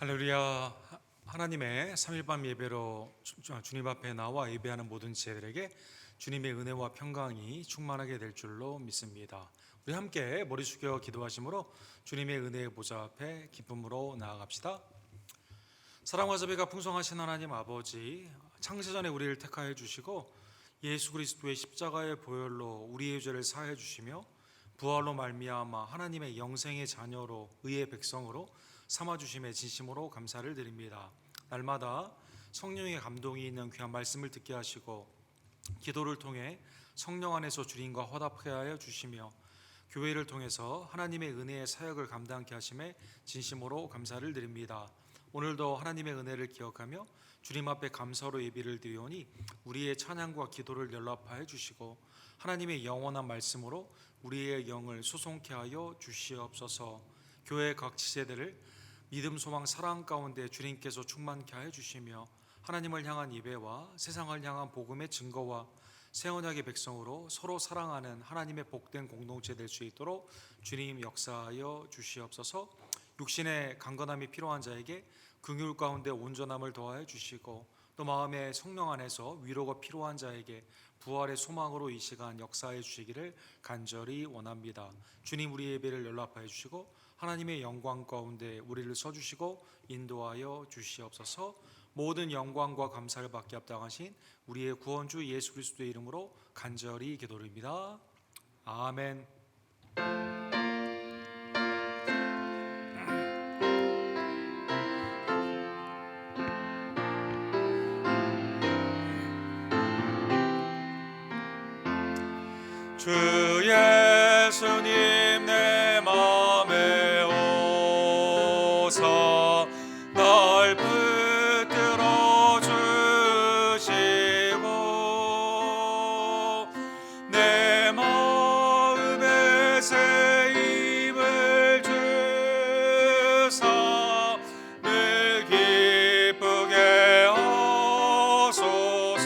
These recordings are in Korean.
할렐루야. 하나님의 3일밤 예배로 주님 앞에 나와 예배하는 모든 지체들에게 주님의 은혜와 평강이 충만하게 될 줄로 믿습니다. 우리 함께 머리 숙여 기도하심으로 주님의 은혜의 보좌 앞에 기쁨으로 나아갑시다. 사랑과 자비가 풍성하신 하나님 아버지, 창세전에 우리를 택하여 주시고 예수 그리스도의 십자가의 보혈로 우리의 죄를 사하여 주시며 부활로 말미암아 하나님의 영생의 자녀로 의의 백성으로 삼아주심에 진심으로 감사를 드립니다. 날마다 성령의 감동이 있는 귀한 말씀을 듣게 하시고 기도를 통해 성령 안에서 주님과 화답하게 하여 주시며 교회를 통해서 하나님의 은혜의 사역을 감당케 하심에 진심으로 감사를 드립니다. 오늘도 하나님의 은혜를 기억하며 주님 앞에 감사로 예배를 드리오니 우리의 찬양과 기도를 연락하여 주시고 하나님의 영원한 말씀으로 우리의 영을 소송케 하여 주시옵소서. 교회 각 지체들을 믿음, 소망, 사랑 가운데 주님께서 충만케 하여 주시며 하나님을 향한 예배와 세상을 향한 복음의 증거와 새 언약의 백성으로 서로 사랑하는 하나님의 복된 공동체 될 수 있도록 주님 역사하여 주시옵소서. 육신의 강건함이 필요한 자에게 긍휼 가운데 온전함을 더하여 주시고 또 마음의 성령 안에서 위로가 필요한 자에게 부활의 소망으로 이 시간 역사해 주시기를 간절히 원합니다. 주님, 우리 예배를 연락하여 주시고 하나님의 영광 가운데 우리를 서주시고 인도하여 주시옵소서. 모든 영광과 감사를 받게 합당하신 우리의 구원주 예수 그리스도의 이름으로 간절히 기도드립니다. 아멘. 주 예수님 내 맘에 오사 날 붙들어 주시고 내 마음에 새 힘을 주사 늘 기쁘게 하소서.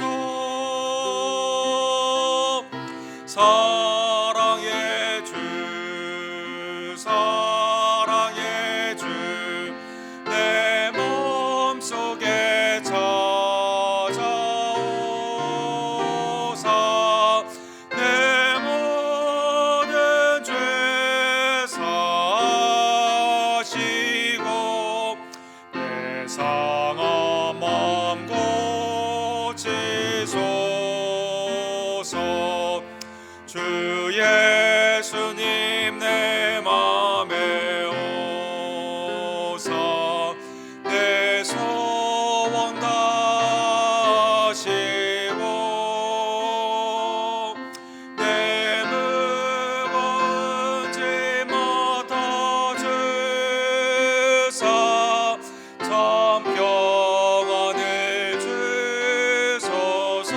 사랑의 주 사랑의 주 내 맘속에 찾아오사 내 모든 죄 사시고 내 상한 맘 고치소서. 주 예수님 내 맘에 오사 내 소원 다하시고 내 무거운 짐 맡아주사 참 평안을 주소서.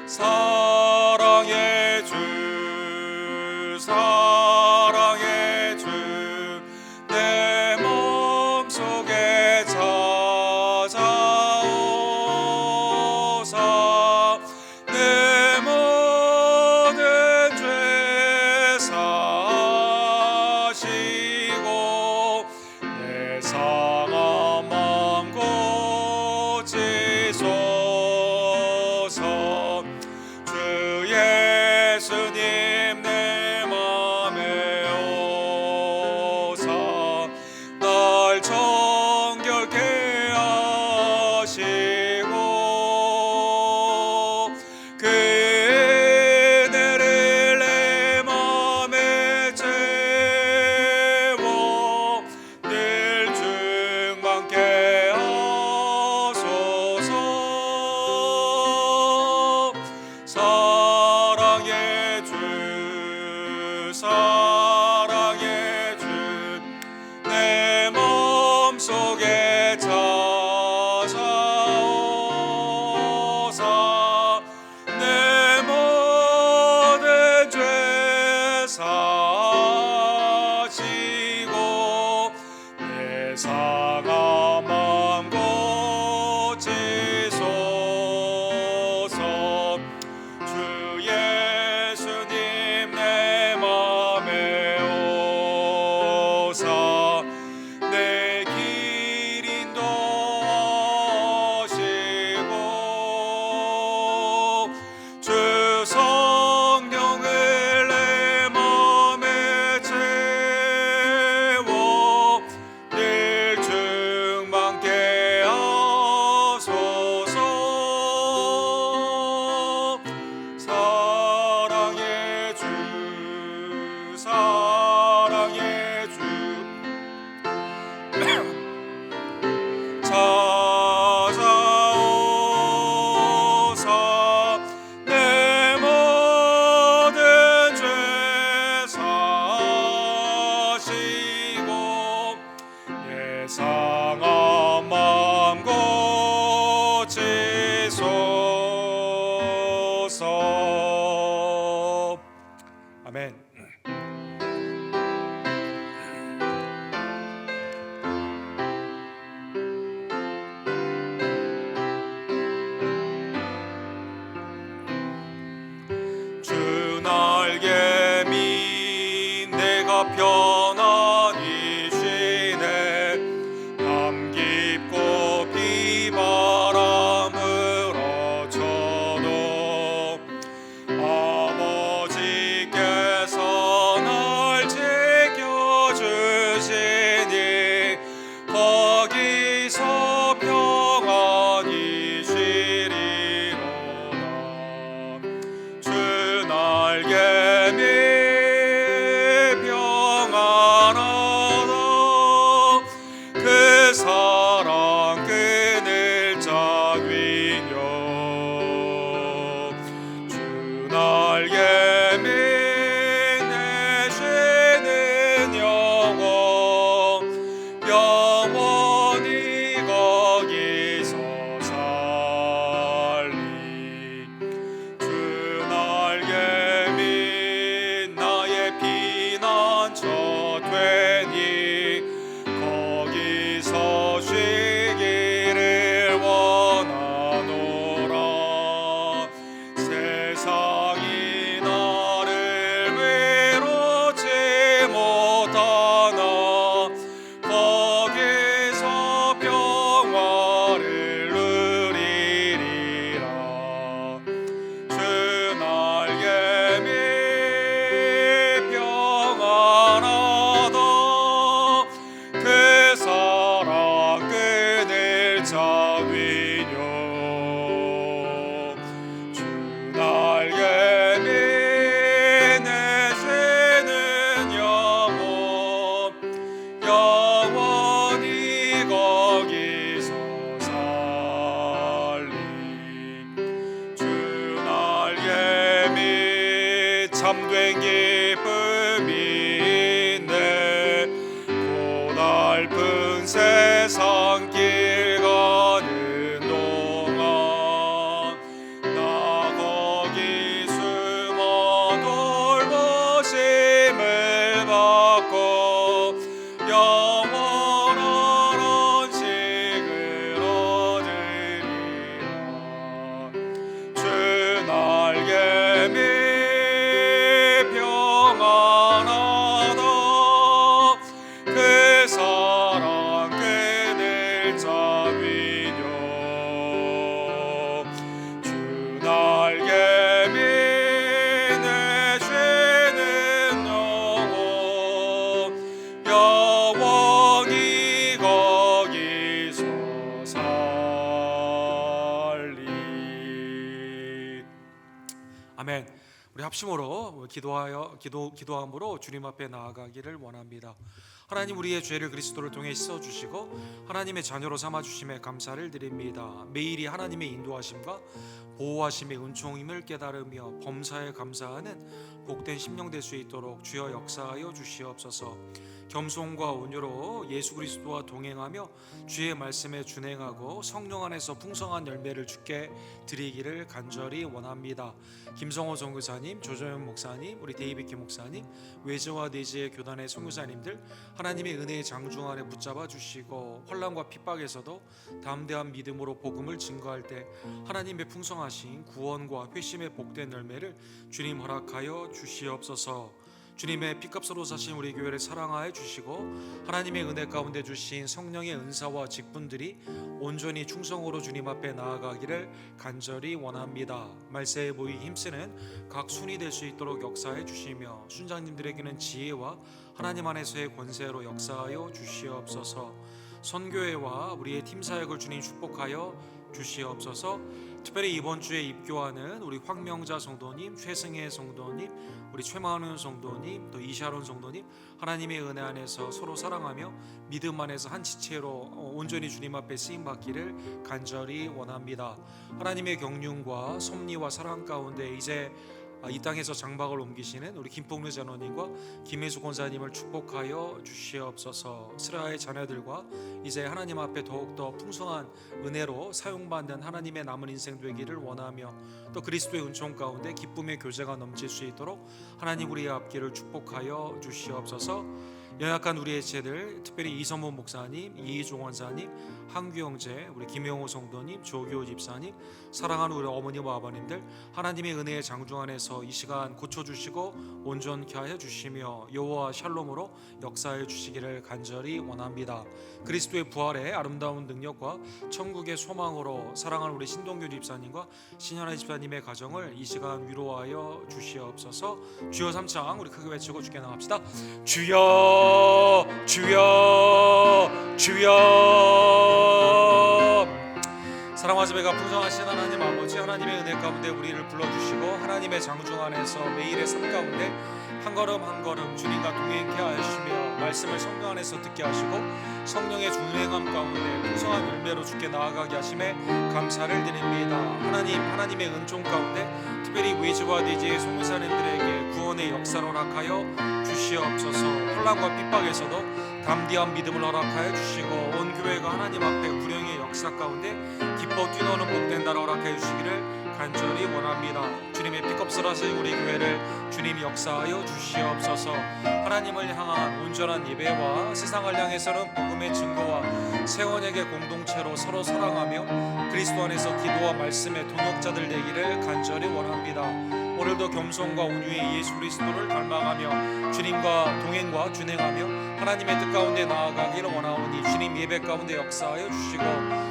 사랑의 주 사랑의 주 내 맘속에 찾아오사 내 모든 죄 사시고 내 상한 맘 고치소서. 주 예수님 내 맘에 오사 날 정결케 하시고 그 은혜를 내 맘에 채워 늘 충만케 하소서. 사랑의 주 주옵소서. 아멘. 주 날개미 내가 편안히 쉬네. 밤 깊고 비바람을 어쳐도 아버지께서 날 지켜주시니 거기서 평안히 쉬리로다. 주 날개미 평안하다. 그 사랑 그늘 짝위뇨. 주 날개미 내쉬는 영혼 영원히 거기서 살리. 주 날개미 나의 피난처 되니 거기서 쉬기를 원하노라. 세상이 나를 외롭지 못하나 거기서 평화를 누리리라. 주 날개미 평안하다. 그 사랑 그늘 짝위뇨. 주 날개미 내쉬는 영혼 영원히 거기서 살리. 주 날개미 참된 기쁨이 있네. 고달픈 세상 길 가는 동안 나 거기 숨어 돌보심을 받고 영원한 안식을 얻으리라. 주 날개미 평안하다. 그 사랑 그늘 짝위뇨. 주 날개미 내쉬는 영혼 영원히 거기서 살리. 아멘. 우리 합심으로 기도함으로 주님 앞에 나아가기를 원합니다. 하나님, 우리의 죄를 그리스도를 통해 씻어주시고 하나님의 자녀로 삼아주심에 감사를 드립니다. 매일이 하나님의 인도하심과 보호하심의 은총임을 깨달으며 범사에 감사하는 복된 심령 될 수 있도록 주여 역사하여 주시옵소서. 겸손과 온유로 예수 그리스도와 동행하며 주의 말씀에 준행하고 성령 안에서 풍성한 열매를 주께 드리기를 간절히 원합니다. 김성호 선교사님, 조정현 목사님, 우리 데이비키 목사님, 외제와 내지의 교단의 선교사님들 하나님의 은혜의 장중 안에 붙잡아 주시고 혼란과 핍박에서도 담대한 믿음으로 복음을 증거할 때 하나님의 풍성하신 구원과 회심의 복된 열매를 주님 허락하여 주시옵소서. 주님의 피값으로 사신 우리 교회를 사랑하여 주시고 하나님의 은혜 가운데 주신 성령의 은사와 직분들이 온전히 충성으로 주님 앞에 나아가기를 간절히 원합니다. 말세에 보이기 힘쓰는 각 순이 될 수 있도록 역사해 주시며 순장님들에게는 지혜와 하나님 안에서의 권세로 역사하여 주시옵소서. 선교회와 우리의 팀 사역을 주님 축복하여 주시옵소서. 특별히 이번 주에 입교하는 우리 황명자 성도님, 최승혜 성도님, 우리 최만훈 성도님, 또 이샤론 성도님 하나님의 은혜 안에서 서로 사랑하며 믿음 안에서 한 지체로 온전히 주님 앞에 쓰임받기를 간절히 원합니다. 하나님의 경륜과 섭리와 사랑 가운데 이제 이 땅에서 장막을 옮기시는 우리 김봉래 장로님과 김혜수 권사님을 축복하여 주시옵소서. 스라의 자녀들과 이제 하나님 앞에 더욱더 풍성한 은혜로 사용받는 하나님의 남은 인생 되기를 원하며, 또 그리스도의 은총 가운데 기쁨의 교제가 넘칠 수 있도록 하나님 우리의 앞길을 축복하여 주시옵소서. 연약한 우리의 제들, 특별히 이선모 목사님, 이희종 원사님, 한규 형제, 우리 김영호 성도님, 조교 집사님, 사랑하는 우리 어머니와 아버님들, 하나님의 은혜의 장중 안에서 이 시간 고쳐주시고 온전케 하여 주시며 여호와 샬롬으로 역사해 주시기를 간절히 원합니다. 그리스도의 부활의 아름다운 능력과 천국의 소망으로 사랑하는 우리 신동규 집사님과 신현아 집사님의 가정을 이 시간 위로하여 주시옵소서. 주여 삼창 우리 크게 외치고 주께 나갑시다. 주여, 주여, 주여. 사랑과 자비가 풍성하신 하나님 아버지, 하나님의 은혜 가운데 우리를 불러주시고 하나님의 장중 안에서 매일의 삶 가운데 한 걸음 한 걸음 주님과 동행케 하시며 말씀을 성령 안에서 듣게 하시고 성령의 준행함 가운데 풍성한 열매로 주께 나아가게 하심에 감사를 드립니다. 하나님의 은총 가운데 특별히 외주와 대지의 소문사님들에게 구원의 역사를 허락하여 주시옵소서. 혼란과 핍박에서도 담대한 믿음을 허락하여 주시고 온 교회가 하나님 앞에 구령의 역사 가운데 기뻐 뛰노는 복된 날 허락하여 주시기를 간절히 원합니다. 주님의 픽업스라신 우리 교회를 주님 역사하여 주시옵소서. 하나님을 향한 온전한 예배와 세상을 향해서는 복음의 증거와 세원에게 공동체로 서로 사랑하며 그리스도 안에서 기도와 말씀의 동역자들 되기를 간절히 원합니다. 오늘도 겸손과 온유의 예수 그리스도를 닮아가며 주님과 동행과 준행하며 하나님의 뜻 가운데 나아가기를 원하오니 주님 예배 가운데 역사하여 주시고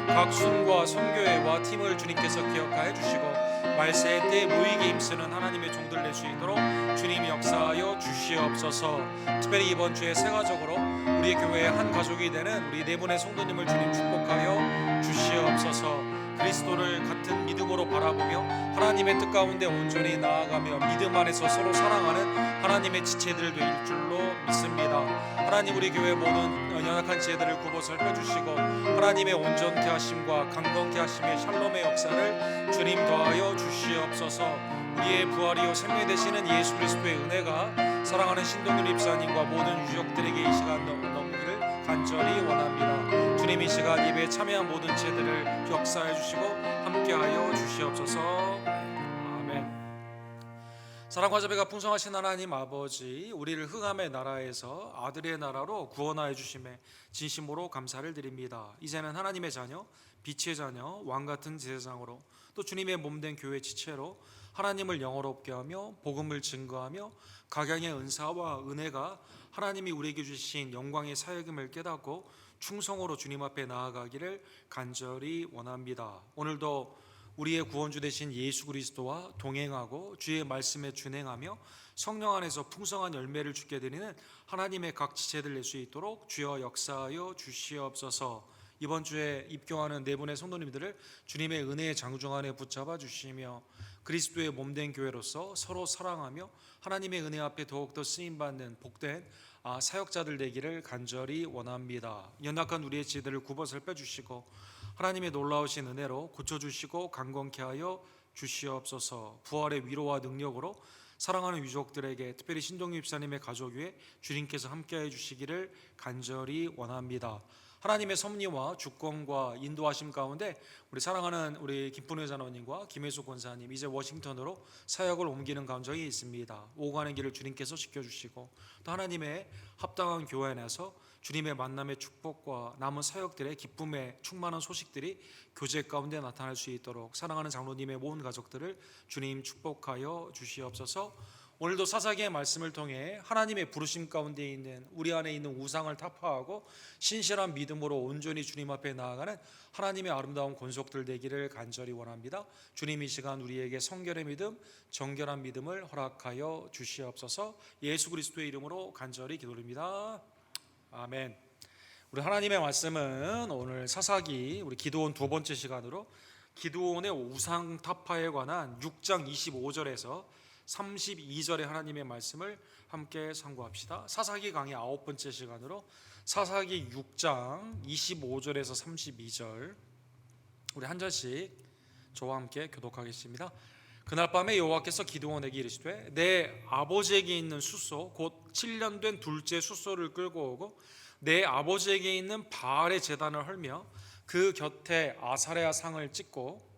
각 순과 선교회와 팀을 주님께서 기억하여 주시고 말세의 때에 모이게 힘쓰는 하나님의 종들 될 수 있도록 주님 역사하여 주시옵소서. 특별히 이번 주에 세가적으로 우리 교회의 한 가족이 되는 우리 네 분의 성도님을 주님 축복하여 주시옵소서. 그리스도를 같은 믿음으로 바라보며 하나님의 뜻 가운데 온전히 나아가며 믿음 안에서 서로 사랑하는 하나님의 지체들 될 줄로 믿습니다. 하나님 우리 교회 모든 연약한 지체들을 굽어 살펴주시고 하나님의 온전케 하심과 강건케 하심의 샬롬의 역사를 주님 더하여 주시옵소서. 우리의 부활이요 생명 되시는 예수 그리스도의 은혜가 사랑하는 신동균 입사님과 모든 유족들에게 이 시간 넘기를 간절히 원합니다. 주님 이 시간 예배에 참여한 모든 제들을 역사해 주시고 함께하여 주시옵소서. 아멘. 사랑과 자비가 풍성하신 하나님 아버지, 우리를 흑암의 나라에서 아들의 나라로 구원하여 주심에 진심으로 감사를 드립니다. 이제는 하나님의 자녀, 빛의 자녀, 왕같은 제사장으로 또 주님의 몸된 교회 지체로 하나님을 영화롭게 하며 복음을 증거하며 각양의 은사와 은혜가 하나님이 우리에게 주신 영광의 사역임을 깨닫고 충성으로 주님 앞에 나아가기를 간절히 원합니다. 오늘도 우리의 구원주 되신 예수 그리스도와 동행하고 주의 말씀에 준행하며 성령 안에서 풍성한 열매를 주게 되는 하나님의 각 지체들 낼 수 있도록 주여 역사하여 주시옵소서. 이번 주에 입교하는 네 분의 성도님들을 주님의 은혜의 장중 안에 붙잡아 주시며 그리스도의 몸된 교회로서 서로 사랑하며 하나님의 은혜 앞에 더욱더 쓰임받는 복된 사역자들 되기를 간절히 원합니다. 연약한 우리의 지혜들을 굽어 살펴주시고 하나님의 놀라우신 은혜로 고쳐주시고 강건케 하여 주시옵소서. 부활의 위로와 능력으로 사랑하는 유족들에게 특별히 신동유 집사님의 가족 위에 주님께서 함께해 주시기를 간절히 원합니다. 하나님의 섭리와 주권과 인도하심 가운데 우리 사랑하는 우리 김분혜 장로님과 김혜수 권사님 이제 워싱턴으로 사역을 옮기는 감정이 있습니다. 오고 가는 길을 주님께서 지켜주시고 또 하나님의 합당한 교회 안에서 주님의 만남의 축복과 남은 사역들의 기쁨의 충만한 소식들이 교제 가운데 나타날 수 있도록 사랑하는 장로님의 모든 가족들을 주님 축복하여 주시옵소서. 오늘도 사사기의 말씀을 통해 하나님의 부르심 가운데 있는 우리 안에 있는 우상을 타파하고 신실한 믿음으로 온전히 주님 앞에 나아가는 하나님의 아름다운 권속들 되기를 간절히 원합니다. 주님 이 시간 우리에게 성결의 믿음, 정결한 믿음을 허락하여 주시옵소서. 예수 그리스도의 이름으로 간절히 기도드립니다. 아멘. 우리 하나님의 말씀은 오늘 사사기 우리 기드온 두 번째 시간으로 기드온의 우상 타파에 관한 6장 25절에서 32절의 하나님의 말씀을 함께 상고합시다. 사사기 강의 9번째 시간으로 사사기 6장 25절에서 32절 우리 한 절씩 저와 함께 교독하겠습니다. 그날 밤에 여호와께서 기드온에게 이르시되 내 아버지에게 있는 숫소 곧 7년 된 둘째 숫소를 끌고 오고 내 아버지에게 있는 바알의 제단을 헐며 그 곁에 아사레아 상을 찍고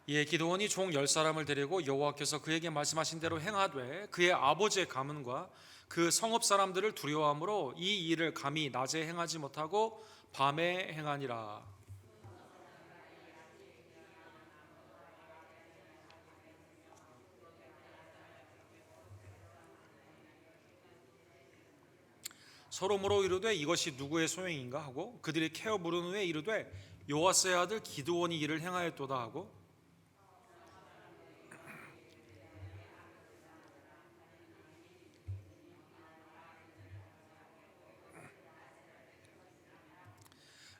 이에 기드온이 종 10사람을 데리고 여호와께서 그에게 말씀하신 대로 행하되 그의 아버지의 가문과 그 성읍 사람들을 두려워함으로 이 일을 감히 낮에 행하지 못하고 밤에 행하니라. 서로므로 이르되 이것이 누구의 소행인가 하고 그들이 캐어 물은 후에 이르되 요아스의 아들 기드온이 이를 행하였도다 하고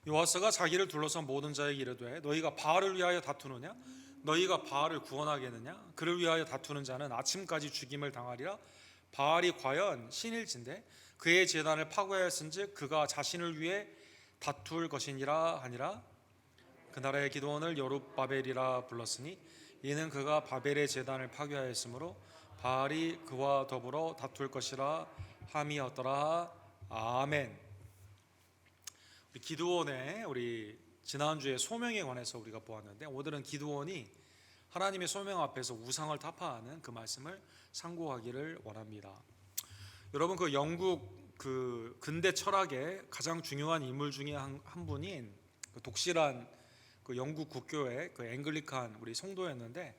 요아스가 자기를 둘러싼 모든 자에게 이르되 너희가 바알을 위하여 다투느냐 너희가 바알을 구원하겠느냐 그를 위하여 다투는 자는 아침까지 죽임을 당하리라. 바알이 과연 신일진데 그의 제단을 파괴하였은즉 그가 자신을 위해 다툴 것이니라 하니라. 그 나라의 기드온을 여룹바벨이라 불렀으니 이는 그가 바벨의 제단을 파괴하였으므로 바알이 그와 더불어 다툴 것이라 함이었더라. 아멘. 우리 기드온의 지난주에 소명에 관해서 우리가 보았는데 오늘은 기드온이 하나님의 소명 앞에서 우상을 타파하는 그 말씀을 상고하기를 원합니다. 여러분 그 영국 그 근대 철학의 가장 중요한 인물 중에 한 분인 그 독실한 그 영국 국교의 그 앵글리칸 우리 성도였는데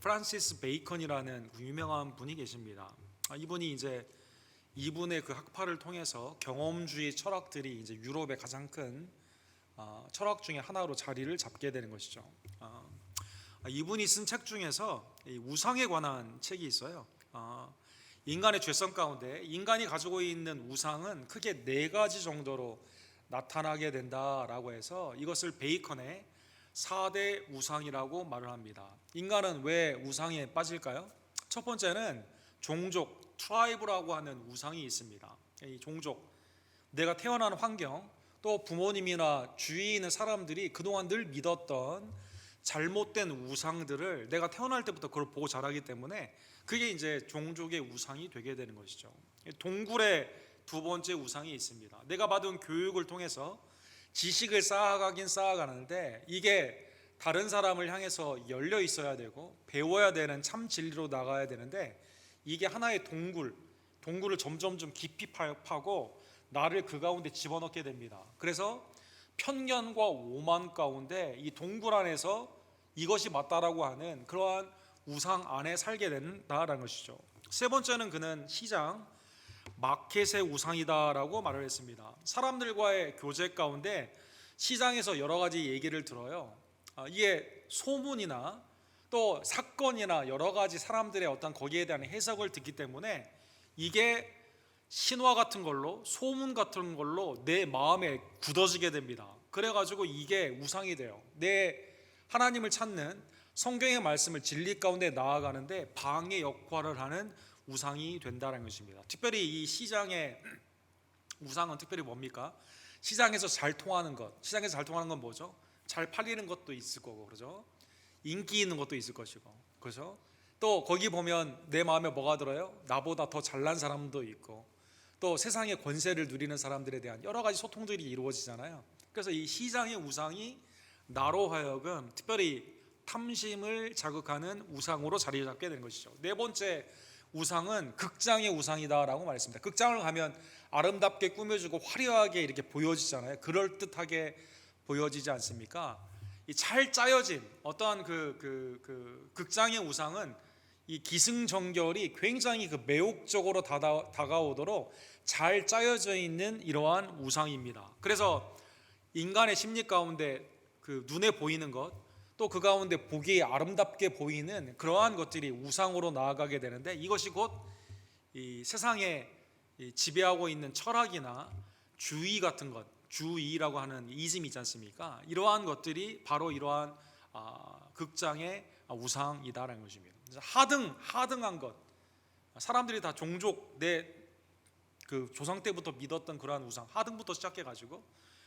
프란시스 베이컨이라는 그 유명한 분이 계십니다. 이분이 이분의 그 학파를 통해서 경험주의 철학들이 이제 유럽의 가장 큰 철학 중에 하나로 자리를 잡게 되는 것이죠. 이분이 쓴 책 중에서 우상에 관한 책이 있어요. 인간의 죄성 가운데 인간이 가지고 있는 우상은 크게 4가지 정도로 나타나게 된다라고 해서 이것을 베이컨의 4대 우상이라고 말을 합니다. 인간은 왜 우상에 빠질까요? 첫 번째는 종족, 트라이브라고 하는 우상이 있습니다. 이 종족, 내가 태어난 환경, 또 부모님이나 주위에 있는 사람들이 그동안 늘 믿었던 잘못된 우상들을 내가 태어날 때부터 그걸 보고 자라기 때문에 그게 이제 종족의 우상이 되게 되는 것이죠. 동굴의 2번째 우상이 있습니다. 내가 받은 교육을 통해서 지식을 쌓아가긴 쌓아가는데 이게 다른 사람을 향해서 열려 있어야 되고 배워야 되는 참 진리로 나가야 되는데 이게 하나의 동굴을 점점 좀 깊이 파고 나를 그 가운데 집어넣게 됩니다. 그래서 편견과 오만 가운데 이 동굴 안에서 이것이 맞다라고 하는 그러한 우상 안에 살게 된다라는 것이죠. 세 번째는 그는 시장 마켓의 우상이다라고 말을 했습니다. 사람들과의 교제 가운데 시장에서 여러 가지 얘기를 들어요. 이게 소문이나 또 사건이나 여러 가지 사람들의 어떤 거기에 대한 해석을 듣기 때문에 이게 신화 같은 걸로 소문 같은 걸로 내 마음에 굳어지게 됩니다. 그래가지고 이게 우상이 돼요. 내 하나님을 찾는 성경의 말씀을 진리 가운데 나아가는데 방해 역할을 하는 우상이 된다는 것입니다. 특별히 이 시장의 우상은 특별히 뭡니까? 시장에서 잘 통하는 것. 시장에서 잘 통하는 건 뭐죠? 잘 팔리는 것도 있을 거고, 그렇죠? 인기 있는 것도 있을 것이고, 그렇죠? 또 거기 보면 내 마음에 뭐가 들어요? 나보다 더 잘난 사람도 있고, 또 세상의 권세를 누리는 사람들에 대한 여러 가지 소통들이 이루어지잖아요. 그래서 이 시장의 우상이 나로 하여금 특별히 탐심을 자극하는 우상으로 자리 잡게 되는 것이죠. 네 번째 우상은 극장의 우상이다라고 말했습니다. 극장을 가면 아름답게 꾸며주고 화려하게 이렇게 보여지잖아요. 그럴듯하게 보여지지 않습니까? 이 잘 짜여진 어떠한 그 극장의 우상은 이 기승전결이 굉장히 그 매혹적으로 다가오도록 잘 짜여져 있는 이러한 우상입니다. 그래서 인간의 심리 가운데 그 눈에 보이는 것, 또 그 가운데 보기에 아름답게 보이는 그러한 것들이 우상으로 나아가게 되는데 이것이 곧 이 세상에 지배하고 있는 철학이나 주의 같은 것, 주의라고 하는 이즘이 있지 않습니까? 이러한 것들이 바로 이러한 극장의 우상이다라는 것입니다. 하등한 것, 사람들이 다 종족, 내 그 조상 때부터 믿었던 그러한 우상, 하등부터 시작해가지고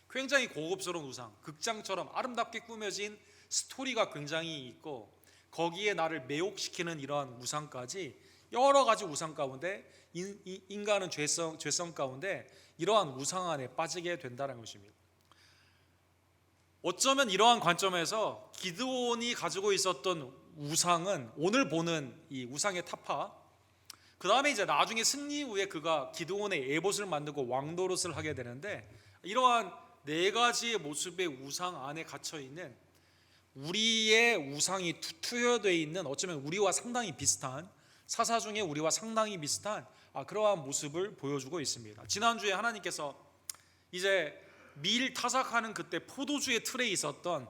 굉장히 고급스러운 우상, 극장처럼 아름답게 꾸며진 스토리가 굉장히 있고, 거기에 나를 매혹시키는 이러한 우상까지, 여러 가지 우상 가운데 인간은 죄성 가운데 이러한 우상 안에 빠지게 된다는 것입니다. 어쩌면 이러한 관점에서 기드온이 가지고 있었던 우상은, 오늘 보는 이 우상의 타파, 그 다음에 이제 나중에 승리 후에 그가 기드온의 에봇을 만들고 왕 노릇을 하게 되는데, 이러한 네 가지의 모습의 우상 안에 갇혀 있는, 우리의 우상이 투여되어 있는, 어쩌면 우리와 상당히 비슷한, 사사 중에 우리와 상당히 비슷한 그러한 모습을 보여주고 있습니다. 지난주에 하나님께서 이제 밀 타작하는 그때 포도주의 틀에 있었던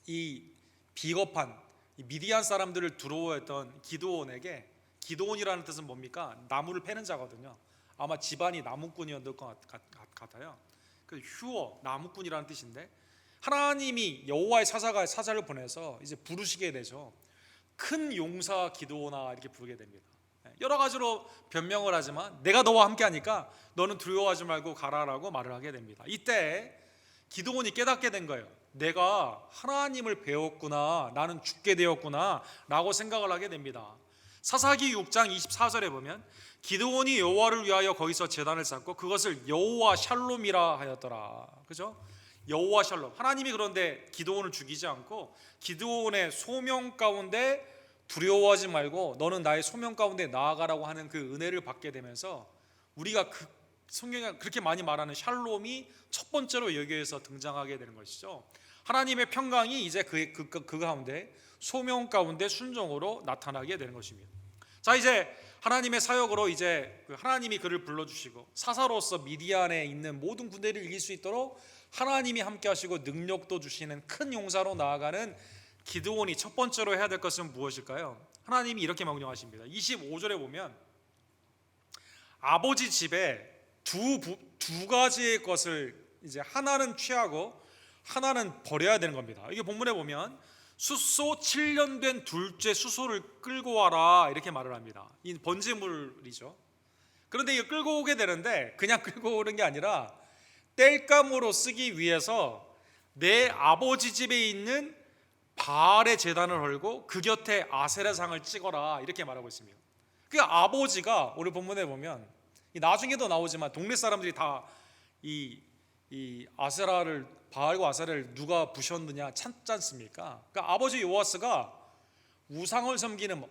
이 비겁한 이 미디안 사람들을 두려워했던 기드온에게, 기드온이라는 뜻은 뭡니까? 나무를 패는 자거든요. 아마 집안이 나무꾼이었을 것 같아요. 그 휴어, 나무꾼이라는 뜻인데, 하나님이 여호와의 사자를 보내서 이제 부르시게 되죠. 큰 용사 기드온아 이렇게 부르게 됩니다. 여러 가지로 변명을 하지만 내가 너와 함께하니까 너는 두려워하지 말고 가라라고 말을 하게 됩니다. 이때 기드온이 깨닫게 된 거예요. 내가 하나님을 배웠구나, 나는 죽게 되었구나 라고 생각을 하게 됩니다. 사사기 6장 24절에 보면 기드온이 여호와를 위하여 거기서 제단을 쌓고 그것을 여호와 샬롬이라 하였더라. 그죠? 여호와 샬롬. 하나님이 그런데 기드온을 죽이지 않고 기드온의 소명 가운데 두려워하지 말고 너는 나의 소명 가운데 나아가라고 하는 그 은혜를 받게 되면서, 우리가 그 성경에 그렇게 많이 말하는 샬롬이 첫 번째로 여기에서 등장하게 되는 것이죠. 하나님의 평강이 이제 그 가운데, 소명 가운데 순종으로 나타나게 되는 것입니다. 자, 이제 하나님의 사역으로 이제 하나님이 그를 불러주시고 사사로서 미디안에 있는 모든 군대를 이길 수 있도록 하나님이 함께 하시고 능력도 주시는 큰 용사로 나아가는 기드온이 첫 번째로 해야 될 것은 무엇일까요? 하나님이 이렇게 명령하십니다. 25절에 보면 아버지 집에 두 가지의 것을 이제 하나는 취하고 하나는 버려야 되는 겁니다. 이게 본문에 보면 숫소 7년 된 둘째 수소를 끌고 와라 이렇게 말을 합니다. 이 번제물이죠. 그런데 이거 끌고 오게 되는데 그냥 끌고 오는 게 아니라 땔감으로 쓰기 위해서 내 아버지 집에 있는 바알의 제단을 헐고 그 곁에 아세라상을 찍어라 이렇게 말하고 있습니다. 그 아버지가 오늘 본문에 보면 나중에도 나오지만 동네 사람들이 다 이 아세라를, 바알과 아세라를 누가 부셨느냐 찾지 않습니까? 그러니까 아버지 요아스가 우상을 섬기는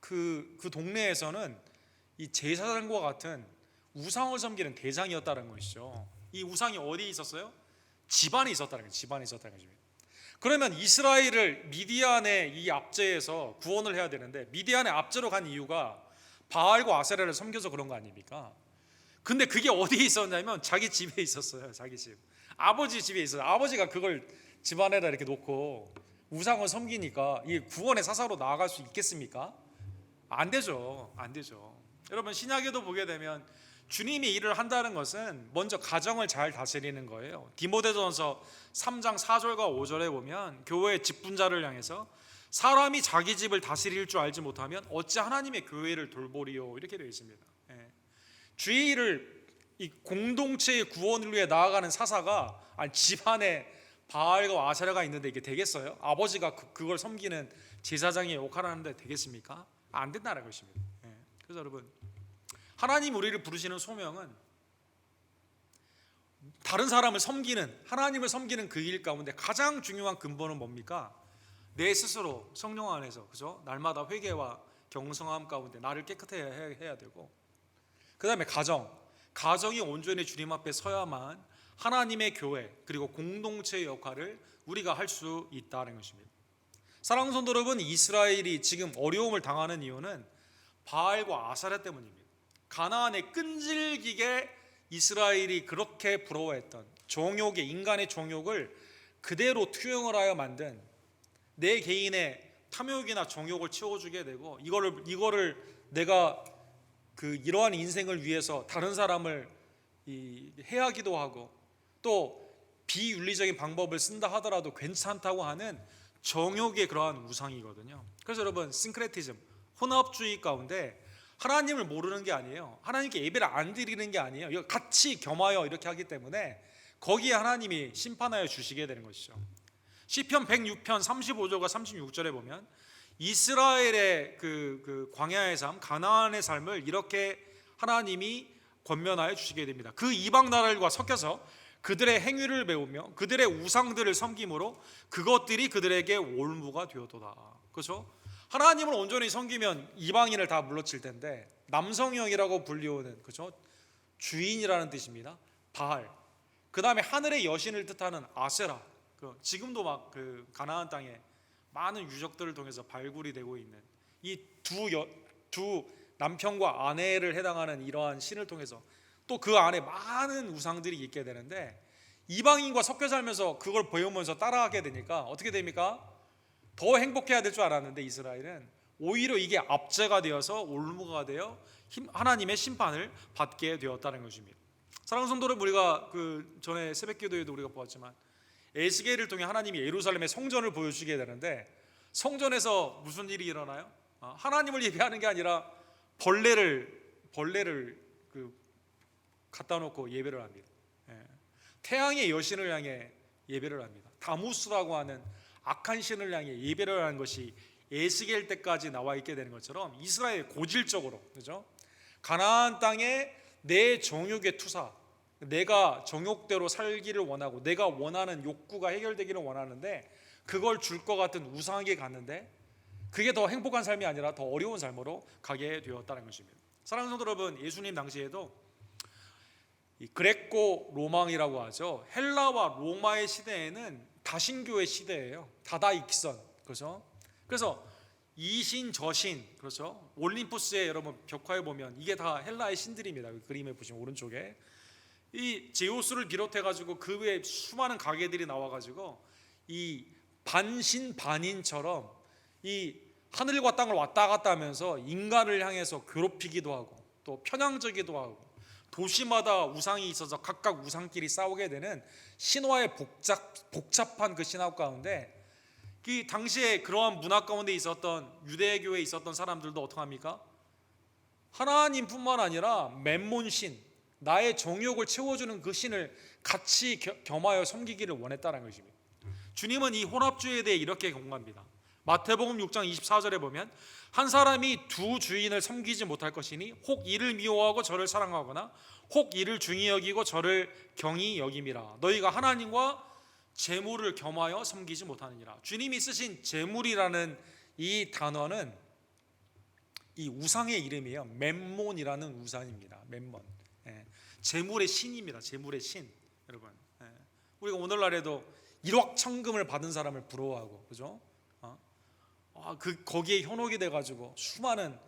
그 동네에서는 이 제사장과 같은 우상을 섬기는 대장이었다는 것이죠. 이 우상이 어디에 있었어요? 집안에 있었다는 거죠. 집안에 있었다는 것입니다. 그러면 이스라엘을 미디안의 이 압제에서 구원을 해야 되는데, 미디안의 압제로 간 이유가 바알과 아세라를 섬겨서 그런 거 아닙니까? 근데 그게 어디에 있었냐면 자기 집에 있었어요. 자기 집, 아버지 집에 있어요. 아버지가 그걸 집안에다 이렇게 놓고 우상을 섬기니까 이 구원의 사사로 나아갈 수 있겠습니까? 안 되죠. 안 되죠. 여러분, 신약에도 보게 되면 주님이 일을 한다는 것은 먼저 가정을 잘 다스리는 거예요. 디모데전서 3장 4절과 5절에 보면 교회의 직분자를 향해서 사람이 자기 집을 다스릴 줄 알지 못하면 어찌 하나님의 교회를 돌보리요 이렇게 되어 있습니다. 주의 일을, 이 공동체의 구원을 위해 나아가는 사사가 집안에 바알과 아세라가 있는데 이게 되겠어요? 아버지가 그걸 섬기는 제사장의 역할을 하는데 되겠습니까? 안 된다는 것입니다. 그래서 여러분, 하나님 우리를 부르시는 소명은 다른 사람을 섬기는, 하나님을 섬기는 그 일 가운데 가장 중요한 근본은 뭡니까? 내 스스로 성령 안에서, 그죠? 날마다 회개와 경성함 가운데 나를 깨끗해 해야 되고, 그 다음에 가정이 온전히 주님 앞에 서야만 하나님의 교회 그리고 공동체의 역할을 우리가 할 수 있다는 것입니다. 사랑하는 성도 여러분, 이스라엘이 지금 어려움을 당하는 이유는 바알과 아세라 때문입니다. 가나안에 끈질기게 이스라엘이 그렇게 부러워했던 정욕의, 인간의 정욕을 그대로 투영을 하여 만든 내 개인의 탐욕이나 정욕을 채워주게 되고, 이거를 내가 이러한 인생을 위해서 다른 사람을 해하기도 하고 또 비윤리적인 방법을 쓴다 하더라도 괜찮다고 하는 정욕의 그러한 우상이거든요. 그래서 여러분, 싱크레티즘, 혼합주의 가운데 하나님을 모르는 게 아니에요. 하나님께 예배를 안 드리는 게 아니에요. 이거 같이 겸하여 이렇게 하기 때문에 거기에 하나님이 심판하여 주시게 되는 것이죠. 시편 106편 35절과 36절에 보면 이스라엘의 그 광야의 삶, 가나안의 삶을 이렇게 하나님이 권면하여 주시게 됩니다. 그 이방 나라들과 섞여서 그들의 행위를 배우며 그들의 우상들을 섬김으로 그것들이 그들에게 올무가 되었도다. 그렇죠? 하나님을 온전히 섬기면 이방인을 다 물러칠 텐데 남성형이라고 불리우는, 그렇죠? 주인이라는 뜻입니다. 바알. 그 다음에 하늘의 여신을 뜻하는 아세라. 지금도 막 그 가나안 땅에 많은 유적들을 통해서 발굴이 되고 있는 이 두 남편과 아내를 해당하는 이러한 신을 통해서 또 그 안에 많은 우상들이 있게 되는데 이방인과 섞여 살면서 그걸 배우면서 따라하게 되니까 어떻게 됩니까? 더 행복해야 될 줄 알았는데 이스라엘은 오히려 이게 압제가 되어서 올무가 되어 하나님의 심판을 받게 되었다는 것입니다. 사랑하는 성도들, 우리가 그 전에 새벽기도에도 우리가 보았지만 에스겔을 통해 하나님이 예루살렘의 성전을 보여주게 되는데 성전에서 무슨 일이 일어나요? 하나님을 예배하는 게 아니라 벌레를 갖다 놓고 예배를 합니다. 태양의 여신을 향해 예배를 합니다. 다무스라고 하는 악한 신을 향해 예배를 하는 것이 에스겔 때까지 나와 있게 되는 것처럼 이스라엘 고질적으로, 그죠? 가나안 땅에 내 정욕의 투사, 내가 정욕대로 살기를 원하고 내가 원하는 욕구가 해결되기를 원하는데 그걸 줄 것 같은 우상에게 갔는데 그게 더 행복한 삶이 아니라 더 어려운 삶으로 가게 되었다는 것입니다. 사랑하는 성도 여러분, 예수님 당시에도 이 그레코 로망이라고 하죠. 헬라와 로마의 시대에는 다신교의 시대예요. 다다익선. 그렇죠? 그래서 이신 저신, 그렇죠? 올림푸스에 여러분 벽화에 보면 이게 다 헬라의 신들입니다. 그림에 보시면 오른쪽에 이 제우스를 비롯해 가지고 그 외에 수많은 가게들이 나와 가지고 이 반신 반인처럼 이 하늘과 땅을 왔다 갔다 하면서 인간을 향해서 괴롭히기도 하고 또 편향적이기도 하고 도시마다 우상이 있어서 각각 우상끼리 싸우게 되는 신화의 복잡한 그 신화 가운데 그 당시에 그러한 문화 가운데 있었던 유대교에 있었던 사람들도 어떻게 합니까? 하나님뿐만 아니라 맴몬신, 나의 정욕을 채워주는 그 신을 같이 겸하여 섬기기를 원했다는 것입니다. 주님은 이 혼합주의에 대해 이렇게 경고합니다. 마태복음 6장 24절에 보면 한 사람이 두 주인을 섬기지 못할 것이니 혹 이를 미워하고 저를 사랑하거나 혹 이를 중히 여기고 저를 경히 여김이라. 너희가 하나님과 재물을 겸하여 섬기지 못하느니라. 주님이 쓰신 재물이라는 이 단어는 이 우상의 이름이에요. 멤몬이라는 우상입니다. 멤몬. 재물의 신입니다. 재물의 신. 여러분, 우리가 오늘날에도 일확천금을 받은 사람을 부러워하고, 그죠? 거기에 현혹이 돼가지고 수많은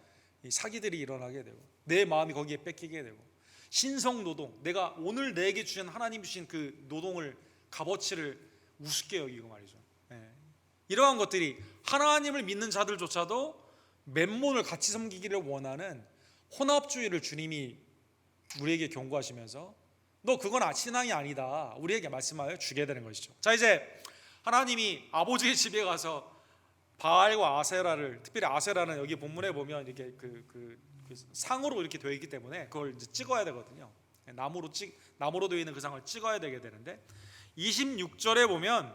사기들이 일어나게 되고 내 마음이 거기에 뺏기게 되고 신성노동, 내가 오늘 내게 주신 하나님 주신 그 노동을 값어치를 우습게 여기고 말이죠. 이러한 것들이 하나님을 믿는 자들조차도 멤몬을 같이 섬기기를 원하는 혼합주의를 주님이 우리에게 경고하시면서 너 그건 신앙이 아니다 우리에게 말씀하여 주게 되는 것이죠. 자, 이제 하나님이 아버지의 집에 가서 바알과 아세라를, 특별히 아세라는 여기 본문에 보면 이렇게 그 상으로 이렇게 되어 있기 때문에 그걸 이제 찍어야 되거든요. 나무로 되어 있는 그 상을 찍어야 되게 되는데 26절에 보면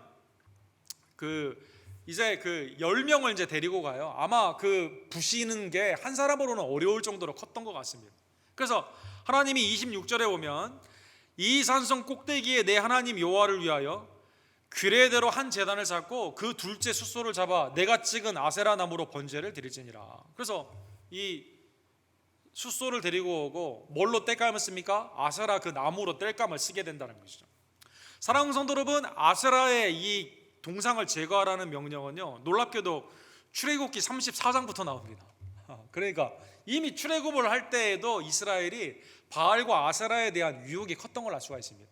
이제 10명을 이제 데리고 가요. 아마 부시는 게 한 사람으로는 어려울 정도로 컸던 것 같습니다. 그래서 하나님이 26절에 보면 이 산성 꼭대기에 내 하나님 여호와를 위하여 규례대로 한 제단을 쌓고 그 둘째 숫소를 잡아 내가 찍은 아세라 나무로 번제를 드릴지니라. 그래서 이 숫소를 데리고 오고 뭘로 뗄감을 씁니까? 아세라 그 나무로 뗄감을 쓰게 된다는 것이죠. 사랑하는 성도 여러분, 아세라의 이 동상을 제거하라는 명령은요, 놀랍게도 출애굽기 34장부터 나옵니다. 그러니까 이미 출애굽을 할 때에도 이스라엘이 바알과 아세라에 대한 유혹이 컸던 걸 알 수가 있습니다.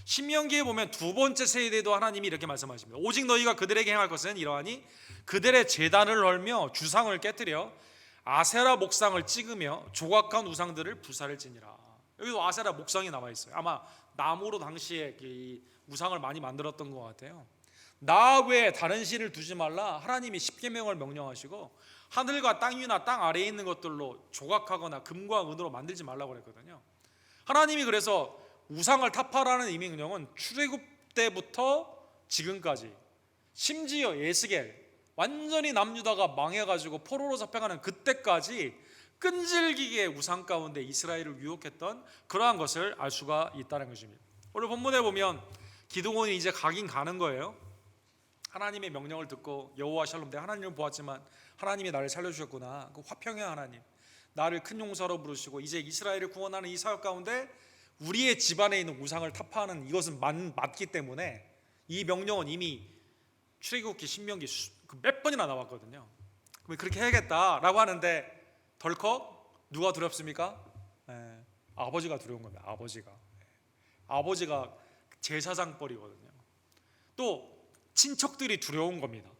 신명기에 보면 두 번째 세대도 하나님이 이렇게 말씀하십니다. 오직 너희가 그들에게 행할 것은 이러하니 그들의 제단을 헐며 주상을 깨뜨려 아세라 목상을 찍으며 조각한 우상들을 불사를지니라. 여기도 아세라 목상이 나와 있어요. 아마 나무로 당시에 이 우상을 많이 만들었던 것 같아요. 나 외에 다른 신을 두지 말라 하나님이 십계명을 명령하시고 하늘과 땅 위나 땅 아래에 있는 것들로 조각하거나 금과 은으로 만들지 말라고 그랬거든요. 하나님이 그래서 우상을 타파라는 이 명령은 출애굽 때부터 지금까지, 심지어 에스겔 완전히 남유다가 망해가지고 포로로 잡혀가는 그때까지 끈질기게 우상 가운데 이스라엘을 유혹했던 그러한 것을 알 수가 있다는 것입니다. 오늘 본문에 보면 기드온이 이제 가긴 가는 거예요. 하나님의 명령을 듣고 여호와 샬롬, 내가 하나님을 보았지만 하나님이 나를 살려주셨구나, 그 화평의 하나님, 나를 큰 용사로 부르시고 이제 이스라엘을 구원하는 이 사역 가운데 우리의 집안에 있는 우상을 타파하는 이것은 맞기 때문에 이 명령은 이미 출애굽기, 신명기 몇 번이나 나왔거든요. 그럼 그렇게 해야겠다라고 하는데 덜컥 누가 두렵습니까? 아버지가 두려운 겁니다. 아버지가 제사장벌이거든요. 또 친척들이 두려운 겁니다.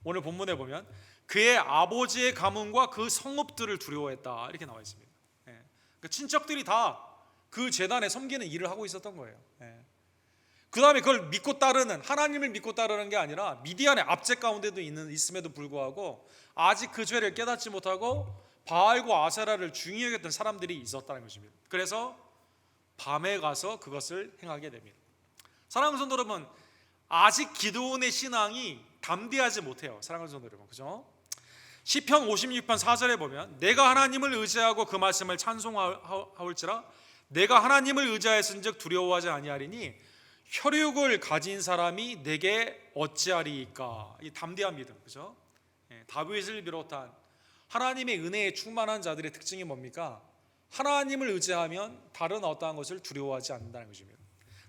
오늘 본문에 보면 그의 아버지의 가문과 그 성읍들을 두려워했다 이렇게 나와 있습니다. 그러니까 친척들이 다 그 제단에 섬기는 일을 하고 있었던 거예요. 그 다음에 그걸 믿고 따르는, 하나님을 믿고 따르는 게 아니라 미디안의 압제 가운데도 있음에도 불구하고 아직 그 죄를 깨닫지 못하고 바알과 아세라를 중히 여겼던 사람들이 있었다는 것입니다. 그래서 밤에 가서 그것을 행하게 됩니다. 사랑하는 성도 여러분, 아직 기드온의 신앙이 담대하지 못해요. 사랑하는 성도 여러분, 그죠? 시편 56편 4절에 보면 내가 하나님을 의지하고 그 말씀을 찬송하올지라 내가 하나님을 의지하였은즉 두려워하지 아니하리니 혈육을 가진 사람이 내게 어찌하리이까. 이 담대한 믿음, 그죠? 다윗을 비롯한 하나님의 은혜에 충만한 자들의 특징이 뭡니까? 하나님을 의지하면 다른 어떠한 것을 두려워하지 않는다는 것입니다.